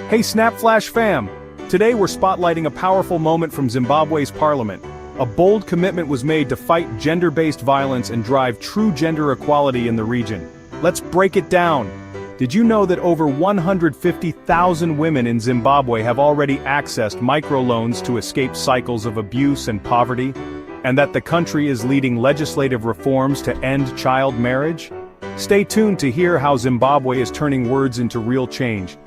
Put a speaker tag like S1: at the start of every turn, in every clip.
S1: Hey SnapFlash fam! Today we're spotlighting a powerful moment from Zimbabwe's parliament. A bold commitment was made to fight gender-based violence and drive true gender equality in the region. Let's break it down. Did you know that over 150,000 women in Zimbabwe have already accessed microloans to escape cycles of abuse and poverty? And that the country is leading legislative reforms to end child marriage? Stay tuned to hear how Zimbabwe is turning words into real change,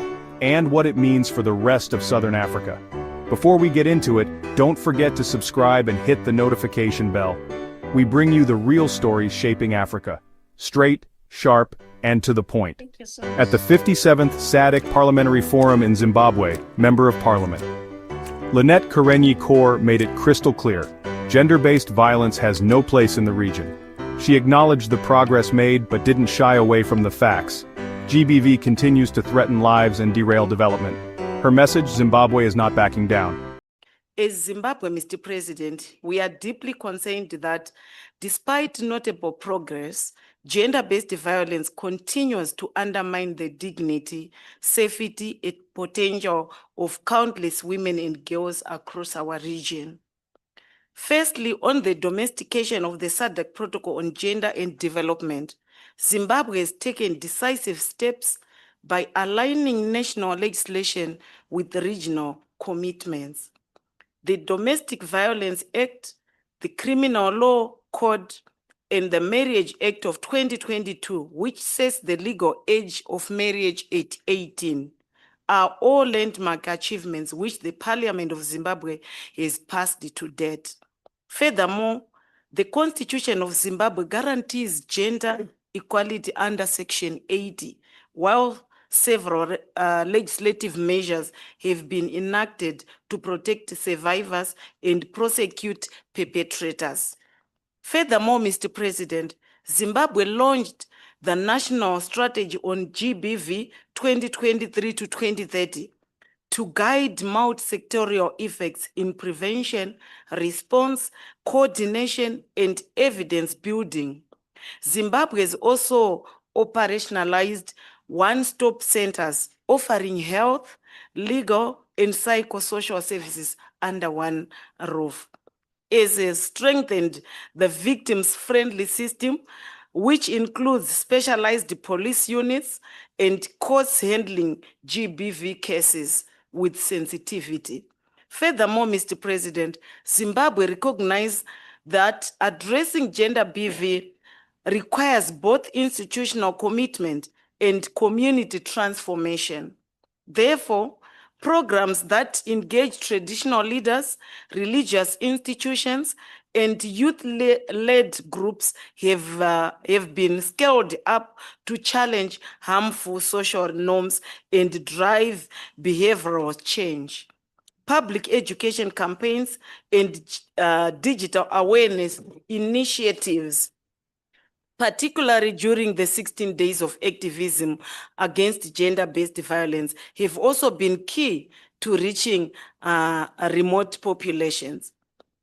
S1: and what it means for the rest of Southern Africa. Before we get into it, don't forget to subscribe and hit the notification bell. We bring you the real stories shaping Africa. Straight, sharp, and to the point. At the 57th SADC Parliamentary Forum in Zimbabwe, Member of Parliament Lynette Karenyi-Kore made it crystal clear: gender-based violence has no place in the region. She acknowledged the progress made but didn't shy away from the facts. GBV continues to threaten lives and derail development. Her message: Zimbabwe is not backing down.
S2: As Zimbabwe, Mr. President, we are deeply concerned that despite notable progress, gender-based violence continues to undermine the dignity, safety, and potential of countless women and girls across our region. Firstly, on the domestication of the SADC Protocol on Gender and Development, Zimbabwe has taken decisive steps by aligning national legislation with regional commitments. The Domestic Violence Act, the Criminal Law Code, and the Marriage Act of 2022, which sets the legal age of marriage at 18, are all landmark achievements which the Parliament of Zimbabwe has passed to date. Furthermore, the Constitution of Zimbabwe guarantees gender equality under Section 80, while several legislative measures have been enacted to protect survivors and prosecute perpetrators. Furthermore, Mr. President, Zimbabwe launched the National Strategy on GBV 2023 to 2030 to guide multi-sectorial effects in prevention, response, coordination, and evidence building. Zimbabwe has also operationalized one-stop centers offering health, legal, and psychosocial services under one roof. It has strengthened the victims-friendly system, which includes specialized police units and courts handling GBV cases with sensitivity. Furthermore, Mr. President, Zimbabwe recognizes that addressing gender BV requires both institutional commitment and community transformation. Therefore, programs that engage traditional leaders, religious institutions, and youth-led groups have been scaled up to challenge harmful social norms and drive behavioral change. Public education campaigns and digital awareness initiatives, particularly during the 16 days of activism against gender-based violence, have also been key to reaching remote populations.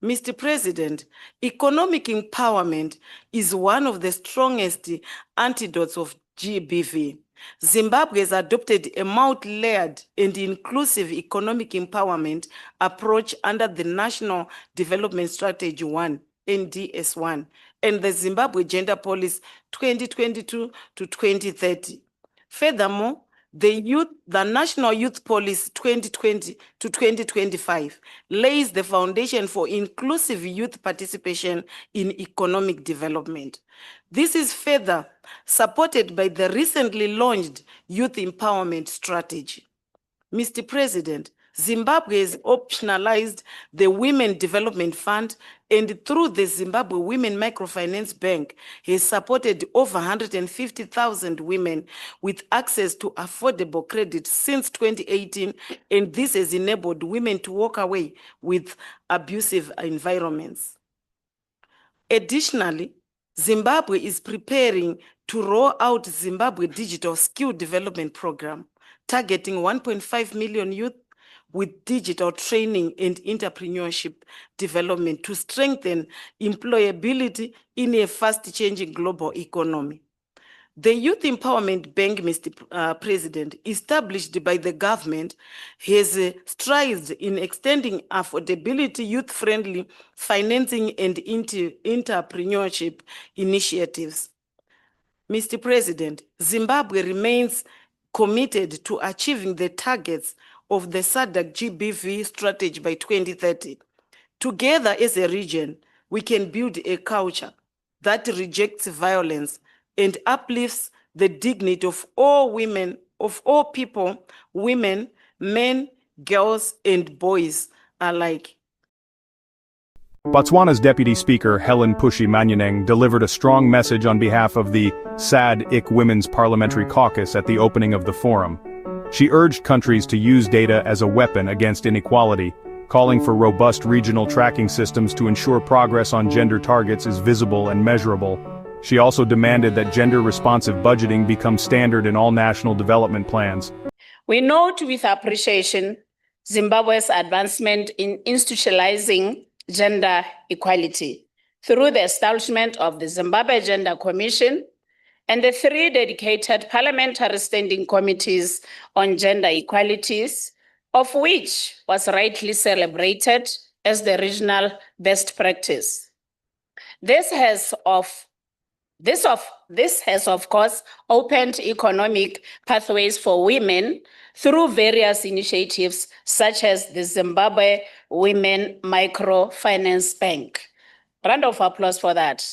S2: Mr. President, economic empowerment is one of the strongest antidotes of GBV. Zimbabwe has adopted a multi-layered and inclusive economic empowerment approach under the National Development Strategy 1, NDS1, and the Zimbabwe Gender Policy 2022 to 2030. Furthermore, the National Youth Policy 2020 to 2025 lays the foundation for inclusive youth participation in economic development. This is further supported by the recently launched Youth Empowerment Strategy. Mr. President, Zimbabwe has optionalized the Women Development Fund, and through the Zimbabwe Women Microfinance Bank has supported over 150,000 women with access to affordable credit since 2018, and this has enabled women to walk away with abusive environments. Additionally, Zimbabwe is preparing to roll out Zimbabwe Digital Skill Development Program, targeting 1.5 million youth with digital training and entrepreneurship development to strengthen employability in a fast-changing global economy. The Youth Empowerment Bank, Mr. President, established by the government, has strides in extending affordability, youth-friendly financing and entrepreneurship initiatives. Mr. President, Zimbabwe remains committed to achieving the targets of the SADC GBV strategy by 2030. Together as a region, we can build a culture that rejects violence and uplifts the dignity of all women, of all people, women, men, girls, and boys alike.
S1: Botswana's Deputy Speaker Helen Pushi-Manyoneng delivered a strong message on behalf of the SADC Women's Parliamentary Caucus at the opening of the forum. She urged countries to use data as a weapon against inequality, calling for robust regional tracking systems to ensure progress on gender targets is visible and measurable. She also demanded that gender-responsive budgeting become standard in all national development plans.
S3: We note with appreciation Zimbabwe's advancement in institutionalizing gender equality through the establishment of the Zimbabwe Gender Commission and the 3 dedicated parliamentary standing committees on gender equalities, of which was rightly celebrated as the regional best practice. This has of course opened economic pathways for women through various initiatives such as the Zimbabwe Women Microfinance Bank. Round of applause for that.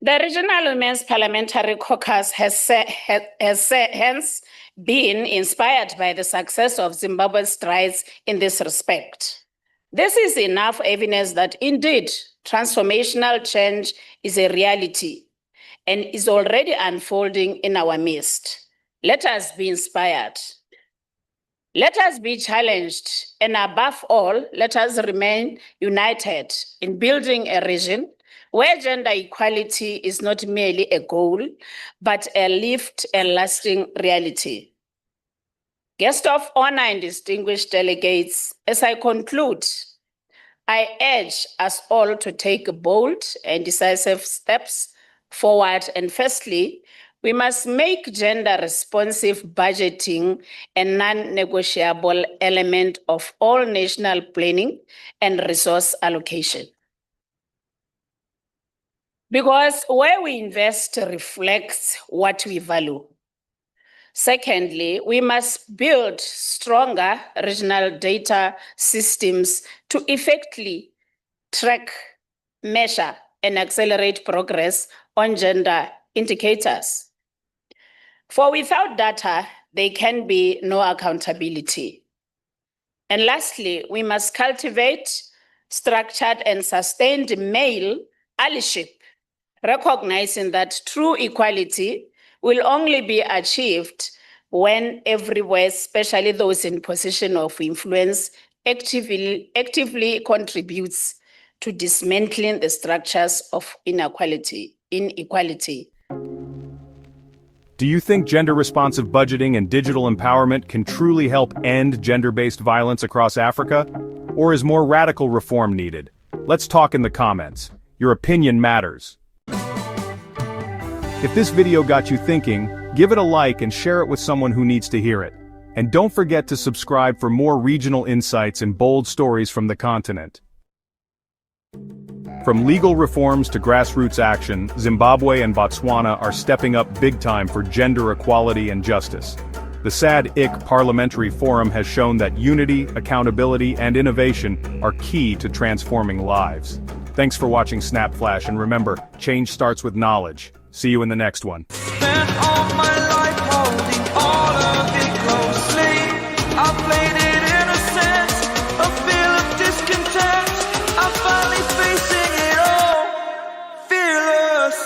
S3: The Regional Women's Parliamentary Caucus has hence been inspired by the success of Zimbabwe's strides in this respect. This is enough evidence that indeed transformational change is a reality and is already unfolding in our midst. Let us be inspired. Let us be challenged, and above all, let us remain united in building a region where gender equality is not merely a goal, but a lived and lasting reality. Guests of honor and distinguished delegates, as I conclude, I urge us all to take bold and decisive steps forward. And firstly, we must make gender-responsive budgeting a non-negotiable element of all national planning and resource allocation. Because where we invest reflects what we value. Secondly, we must build stronger regional data systems to effectively track, measure, and accelerate progress on gender indicators. For without data, there can be no accountability. And lastly, we must cultivate structured and sustained male allyship, recognizing that true equality will only be achieved when everywhere, especially those in position of influence, actively contributes to dismantling the structures of inequality.
S1: Do you think gender-responsive budgeting and digital empowerment can truly help end gender-based violence across Africa? Or is more radical reform needed? Let's talk in the comments. Your opinion matters. If this video got you thinking, give it a like and share it with someone who needs to hear it. And don't forget to subscribe for more regional insights and bold stories from the continent. From legal reforms to grassroots action, Zimbabwe and Botswana are stepping up big time for gender equality and justice. The SADC Parliamentary Forum has shown that unity, accountability, and innovation are key to transforming lives. Thanks for watching SnapFlash, and remember, change starts with knowledge. See you in the next one.
S4: Spent all my life holding all of it closely. I played it innocent, a feel of discontent. I'm finally facing it all, fearless.